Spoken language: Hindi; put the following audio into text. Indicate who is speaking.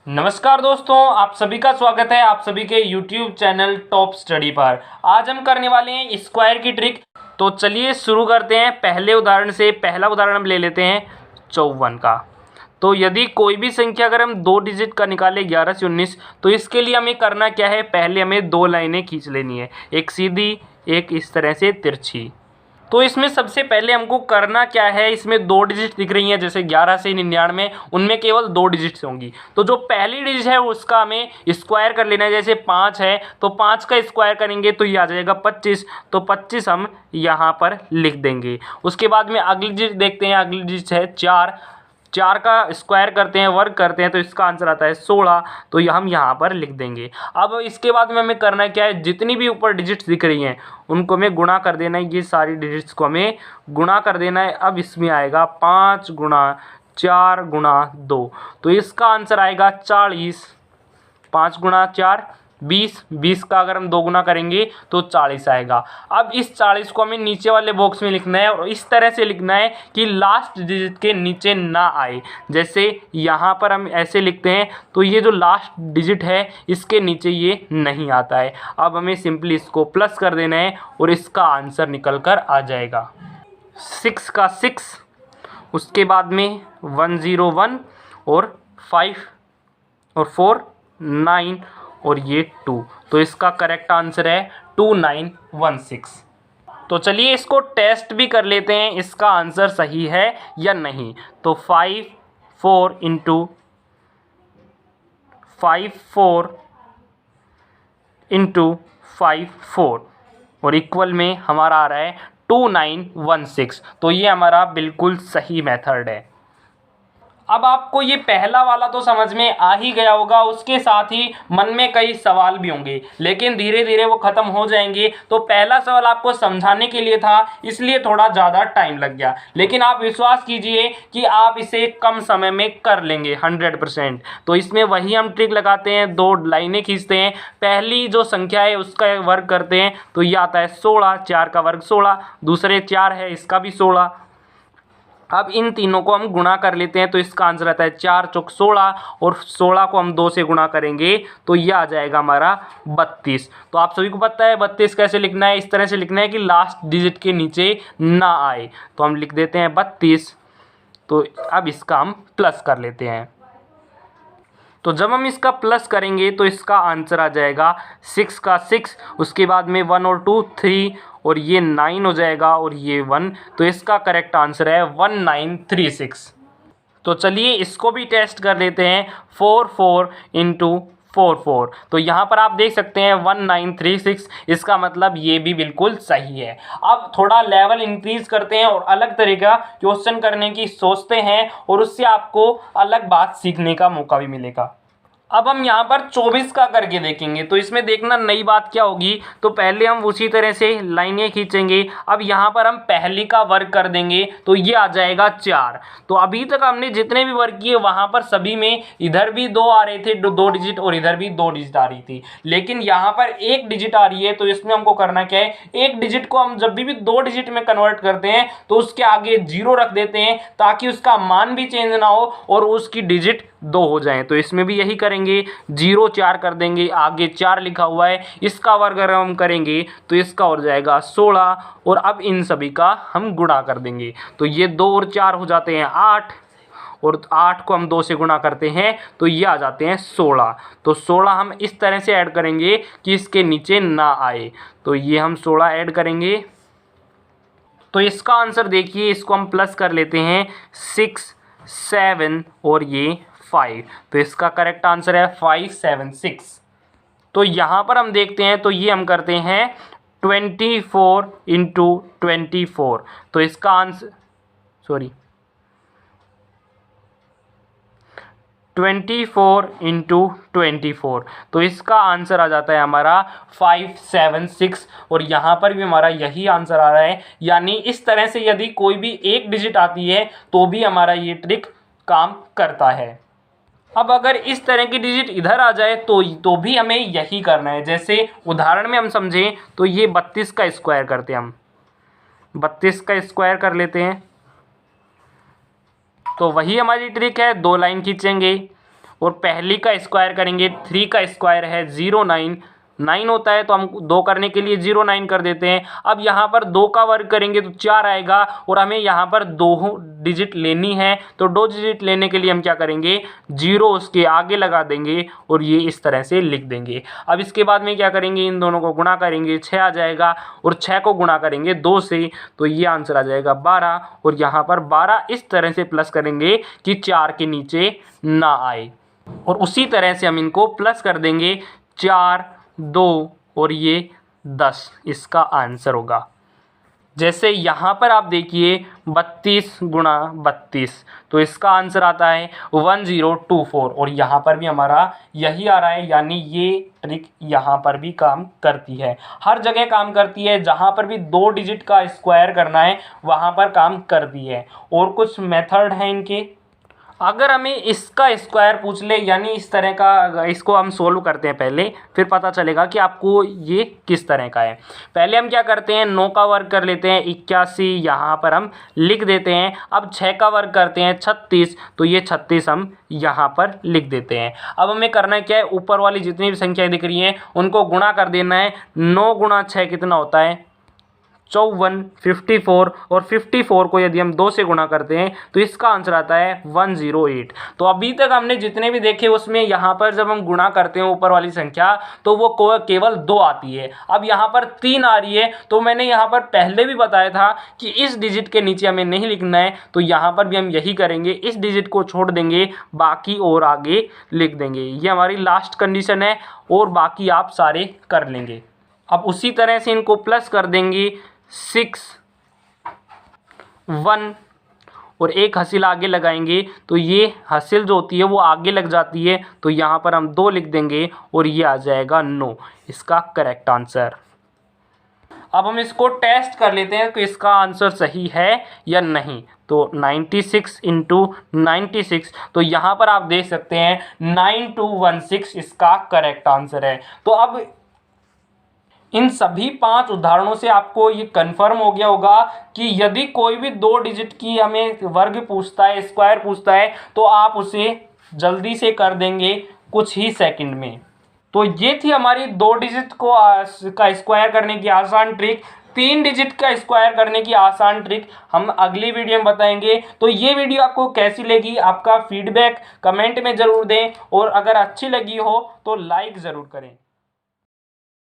Speaker 1: नमस्कार दोस्तों, आप सभी का स्वागत है आप सभी के YouTube चैनल टॉप स्टडी पर। आज हम करने वाले हैं स्क्वायर की ट्रिक। तो चलिए शुरू करते हैं पहले उदाहरण से। पहला उदाहरण हम ले लेते हैं 54 का। तो यदि कोई भी संख्या अगर हम 2 डिजिट का निकाले 11 से 19, तो इसके लिए हमें करना क्या है, पहले हमें 2 लाइनें खींच लेनी है, एक सीधी एक इस तरह से तिरछी। तो इसमें सबसे पहले हमको करना क्या है, इसमें 2 डिजिट दिख रही हैं जैसे 11 से 99, उनमें केवल 2 डिजिट्स होंगी। तो जो पहली डिजिट है उसका हमें स्क्वायर कर लेना है। जैसे 5 है तो 5 का स्क्वायर करेंगे तो ये आ जाएगा 25। तो 25 हम यहाँ पर लिख देंगे। उसके बाद में अगली डिजिट देखते हैं, अगली डिजिट है 4। 4 का स्क्वायर करते हैं, वर्ग करते हैं तो इसका आंसर आता है 16। तो ये हम यहाँ पर लिख देंगे। अब इसके बाद में हमें करना क्या है, जितनी भी ऊपर डिजिट्स दिख रही हैं उनको हमें गुणा कर देना है। ये सारी डिजिट्स को हमें गुणा कर देना है। अब इसमें आएगा 5 गुणा 4 गुणा 2, तो इसका आंसर आएगा 40। 5 गुणा 4 20, 20 का अगर हम 2 गुना करेंगे तो 40 आएगा। अब इस 40 को हमें नीचे वाले बॉक्स में लिखना है और इस तरह से लिखना है कि लास्ट डिजिट के नीचे ना आए। जैसे यहाँ पर हम ऐसे लिखते हैं तो ये जो लास्ट डिजिट है इसके नीचे ये नहीं आता है। अब हमें सिंपली इसको प्लस कर देना है और इसका आंसर निकल कर आ जाएगा 6 का 6, उसके बाद में 101 और 5 और 4 9 और ये 2। तो इसका करेक्ट आंसर है 2916। तो चलिए इसको टेस्ट भी कर लेते हैं, इसका आंसर सही है या नहीं। तो 5 4 इंटू 5 4 इंटू 5 4 और इक्वल में हमारा आ रहा है 2916। तो ये हमारा बिल्कुल सही मेथड है। अब आपको ये पहला वाला तो समझ में आ ही गया होगा, उसके साथ ही मन में कई सवाल भी होंगे, लेकिन धीरे धीरे वो ख़त्म हो जाएंगे। तो पहला सवाल आपको समझाने के लिए था, इसलिए थोड़ा ज़्यादा टाइम लग गया, लेकिन आप विश्वास कीजिए कि आप इसे कम समय में कर लेंगे 100%। तो इसमें वही हम ट्रिक लगाते हैं, 2 लाइनें खींचते हैं, पहली जो संख्या है उसका वर्ग करते हैं तो ये आता है 16। 4 का वर्ग 16, दूसरे 4 है इसका भी 16। अब इन तीनों को हम गुणा कर लेते हैं तो इसका आंसर आता है 4 चौक 16 और 16 को हम 2 से गुणा करेंगे तो ये आ जाएगा हमारा 32। तो आप सभी को पता है 32 कैसे लिखना है, इस तरह से लिखना है कि लास्ट डिजिट के नीचे ना आए। तो हम लिख देते हैं 32। तो अब इसका हम प्लस कर लेते हैं। तो जब हम इसका प्लस करेंगे तो इसका आंसर आ जाएगा 6 का 6, उसके बाद में 1 और 2 3 और ये 9 हो जाएगा और ये 1। तो इसका करेक्ट आंसर है 1936। तो चलिए इसको भी टेस्ट कर लेते हैं। 4 4 इंटू 4 4, तो यहाँ पर आप देख सकते हैं 1936, इसका मतलब ये भी बिल्कुल सही है। अब थोड़ा लेवल इंक्रीज करते हैं और अलग तरीका क्वेश्चन करने की सोचते हैं और उससे आपको अलग बात सीखने का मौका भी मिलेगा। अब हम यहाँ पर 24 का करके देखेंगे। तो इसमें देखना नई बात क्या होगी, तो पहले हम उसी तरह से लाइनें खींचेंगे। अब यहाँ पर हम पहली का वर्ग कर देंगे तो ये आ जाएगा 4। तो अभी तक हमने जितने भी वर्ग किए वहाँ पर सभी में इधर भी 2 आ रहे थे, 2 डिजिट, और इधर भी 2 डिजिट आ रही थी, लेकिन यहाँ पर 1 डिजिट आ रही है। तो इसमें हमको करना क्या है, 1 डिजिट को हम जब भी 2 डिजिट में कन्वर्ट करते हैं तो उसके आगे 0 रख देते हैं ताकि उसका मान भी चेंज ना हो और उसकी डिजिट 2 हो जाए। तो इसमें भी यही करेंगे, 0 4 कर देंगे, आगे 4 लिखा हुआ है, इसका वर्ग अगर हम करेंगे तो इसका हो जाएगा 16 और अब इन सभी का हम गुणा कर देंगे। तो ये 2 और 4 हो जाते हैं 8 और 8 को हम 2 से गुणा करते हैं तो ये आ जाते हैं 16। तो 16 हम इस तरह से ऐड करेंगे कि इसके नीचे ना आए। तो ये हम 16 ऐड करेंगे तो इसका आंसर देखिए, इसको हम प्लस कर लेते हैं 6 7 और ये 5। तो इसका करेक्ट आंसर है 576। तो यहाँ पर हम देखते हैं तो ये हम करते हैं 24 इंटू 24। तो इसका आंसर 24 इंटू 24, तो इसका आंसर आ जाता है हमारा 576 और यहाँ पर भी हमारा यही आंसर आ रहा है। यानी इस तरह से यदि कोई भी एक डिजिट आती है तो भी हमारा ये ट्रिक काम करता है। अब अगर इस तरह की डिजिट इधर आ जाए तो भी हमें यही करना है। जैसे उदाहरण में हम समझें तो ये 32 का स्क्वायर करते हैं, हम 32 का स्क्वायर कर लेते हैं। तो वही हमारी ट्रिक है, 2 लाइन खींचेंगे और पहली का स्क्वायर करेंगे, 3 का स्क्वायर है 09, 9 होता है तो हम 2 करने के लिए 09 कर देते हैं। अब यहाँ पर 2 का वर्ग करेंगे तो 4 आएगा और हमें यहाँ पर 2 डिजिट लेनी है, तो 2 डिजिट लेने के लिए हम क्या करेंगे, 0 उसके आगे लगा देंगे और ये इस तरह से लिख देंगे। अब इसके बाद में क्या करेंगे, इन दोनों को गुणा करेंगे, 6 आ जाएगा और 6 को गुणा करेंगे 2 से, तो ये आंसर आ जाएगा 12 और यहाँ पर 12 इस तरह से प्लस करेंगे कि 4 के नीचे ना आए और उसी तरह से हम इनको प्लस कर देंगे, 4, 2 और ये 10 इसका आंसर होगा। जैसे यहाँ पर आप देखिए 32 गुणा 32, तो इसका आंसर आता है 1024 और यहाँ पर भी हमारा यही आ रहा है, यानी ये ट्रिक यहाँ पर भी काम करती है, हर जगह काम करती है, जहाँ पर भी 2 डिजिट का स्क्वायर करना है वहाँ पर काम करती है। और कुछ मेथड हैं इनके, अगर हमें इसका स्क्वायर पूछ ले, यानी इस तरह का, इसको हम सोल्व करते हैं पहले, फिर पता चलेगा कि आपको ये किस तरह का है। पहले हम क्या करते हैं, 9 का वर्ग कर लेते हैं 81, यहाँ पर हम लिख देते हैं। अब 6 का वर्ग करते हैं 36, तो ये 36 हम यहाँ पर लिख देते हैं। अब हमें करना क्या है, ऊपर वाली जितनी भी संख्याएँ दिख रही हैं उनको गुणा कर देना है। 9 गुणा 6 कितना होता है, 54, 54 और 54 को यदि हम 2 से गुणा करते हैं तो इसका आंसर आता है 108। तो अभी तक हमने जितने भी देखे उसमें यहाँ पर जब हम गुणा करते हैं ऊपर वाली संख्या तो वो केवल 2 आती है। अब यहाँ पर 3 आ रही है, तो मैंने यहाँ पर पहले भी बताया था कि इस डिजिट के नीचे हमें नहीं लिखना है, तो यहाँ पर भी हम यही करेंगे, इस डिजिट को छोड़ देंगे, बाकी और आगे लिख देंगे। ये हमारी लास्ट कंडीशन है और बाकी आप सारे कर लेंगे। अब उसी तरह से इनको प्लस कर देंगे, 6, 1 और एक हासिल आगे लगाएंगे, तो ये हासिल जो होती है वो आगे लग जाती है, तो यहाँ पर हम 2 लिख देंगे और ये आ जाएगा 9 इसका करेक्ट आंसर। अब हम इसको टेस्ट कर लेते हैं कि इसका आंसर सही है या नहीं। तो 96 इंटू 96, तो यहाँ पर आप देख सकते हैं 9216 इसका करेक्ट आंसर है। तो अब इन सभी 5 उदाहरणों से आपको ये कंफर्म हो गया होगा कि यदि कोई भी 2 डिजिट की हमें वर्ग पूछता है, स्क्वायर पूछता है, तो आप उसे जल्दी से कर देंगे कुछ ही सेकंड में। तो ये थी हमारी 2 डिजिट का स्क्वायर करने की आसान ट्रिक। 3 डिजिट का स्क्वायर करने की आसान ट्रिक हम अगली वीडियो में बताएंगे। तो ये वीडियो आपको कैसी लगी, आपका फीडबैक कमेंट में ज़रूर दें और अगर अच्छी लगी हो तो लाइक ज़रूर करें।